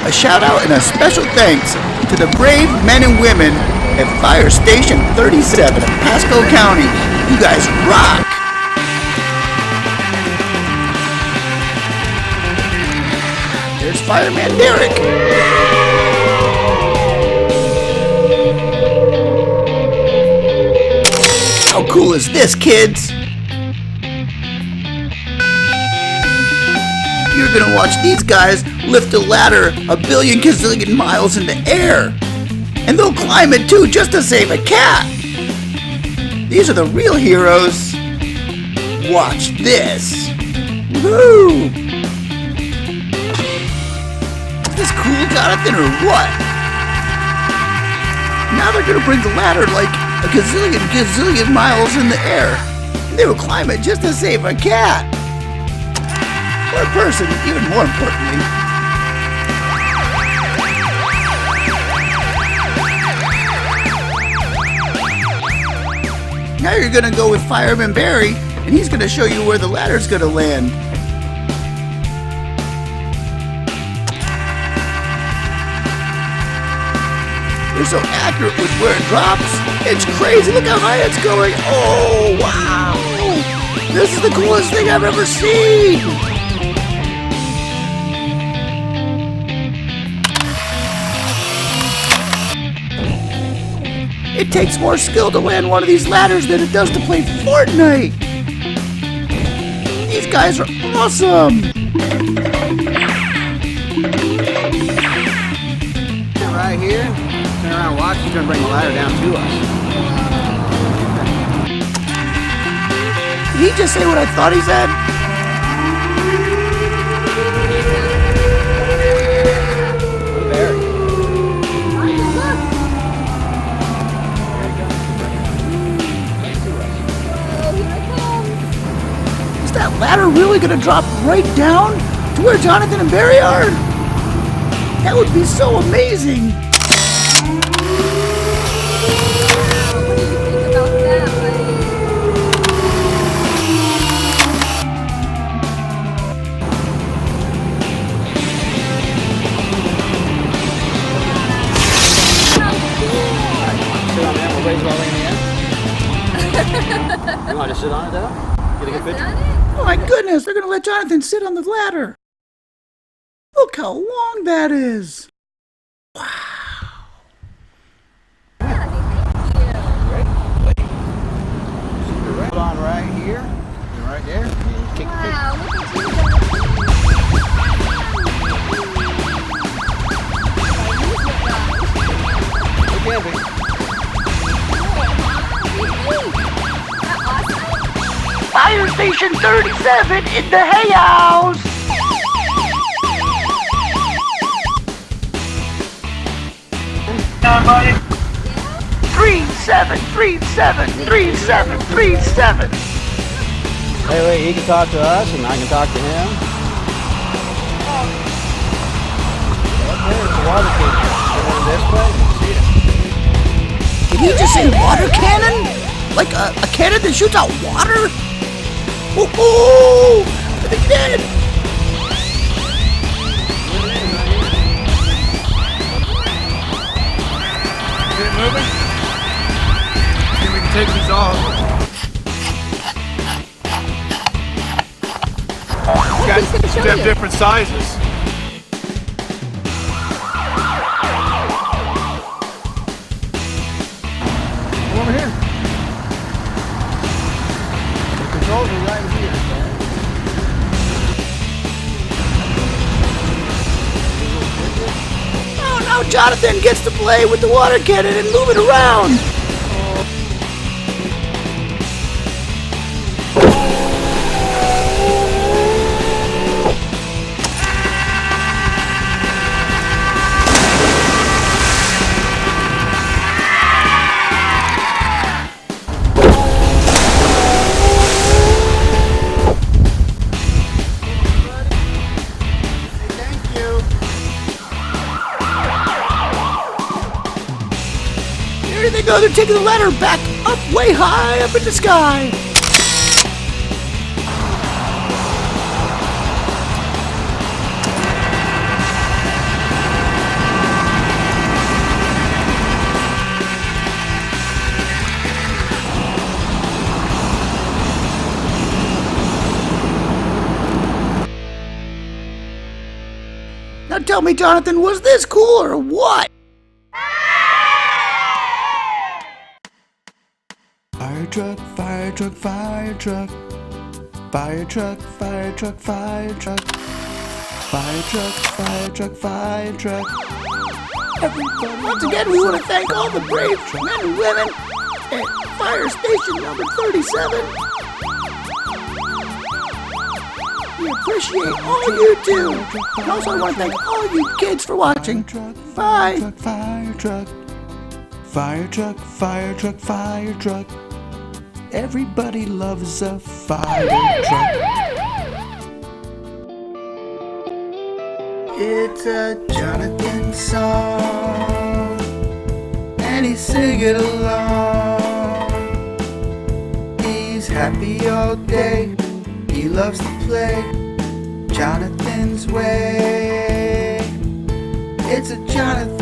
a shout out and a special thanks to the brave men and women at Firestation 37 in Pasco County. You guys rock! There's Fireman Derek. How cool is this, kids? You're gonna watch these guys lift a ladder a billion gazillion miles in the air. And they'll climb it too just to save a cat. These are the real heroes. Watch this. Woohoo! Is this cool, Jonathan, or what? Now they're gonna bring the ladder like a gazillion miles in the air. They will climb it just to save a cat. Or a person, even more importantly. Now you're gonna go with Fireman Barry, and he's gonna show you where the ladder's gonna land. They're so accurate with where it drops. It's crazy. Look how high it's going. Oh, wow. This is the coolest thing I've ever seen. It takes more skill to land one of these ladders than it does to play Fortnite. These guys are awesome. Right here. Turn around, watch. He's gonna bring the ladder down to us. Did he just say what I thought he said? Is that ladder really gonna drop right down to where Jonathan and Barry are? That would be so amazing. You want to sit on it, though? Get a good picture? Oh my goodness, they're gonna let Jonathan sit on the ladder. Look how long that is. Wow. Hold on right here. And right there. And kick the picture. Wow, look at you. Look heavy. Firestation 37 in the hay house. Down, buddy. 37373737. Hey, wait, he can talk to us and I can talk to him. Up there's a water cannon. Going this way, you see it. Did he just say water cannon? Like a cannon that shoots out water? Oh, I think he did. Is it moving? Maybe we can take these off. They have different sizes. Come over here. The controls are right here. Oh, now Jonathan gets to play with the water cannon and move it around. Here they go, they're taking the ladder back up way high up in the sky. Now tell me, Jonathan, was this cool or what? Firetruck, firetruck, firetruck. Firetruck, firetruck, firetruck. Firetruck, firetruck, firetruck. Everybody. Once again, we want to thank all the brave men and women at Firestation number 37. We appreciate all you do. And also, I want to thank all you kids for watching. Bye. Firetruck, firetruck, firetruck, firetruck. Everybody loves a fire truck. It's a Jonathan song, and he's singing along. He's happy all day, he loves to play Jonathan's way. It's a Jonathan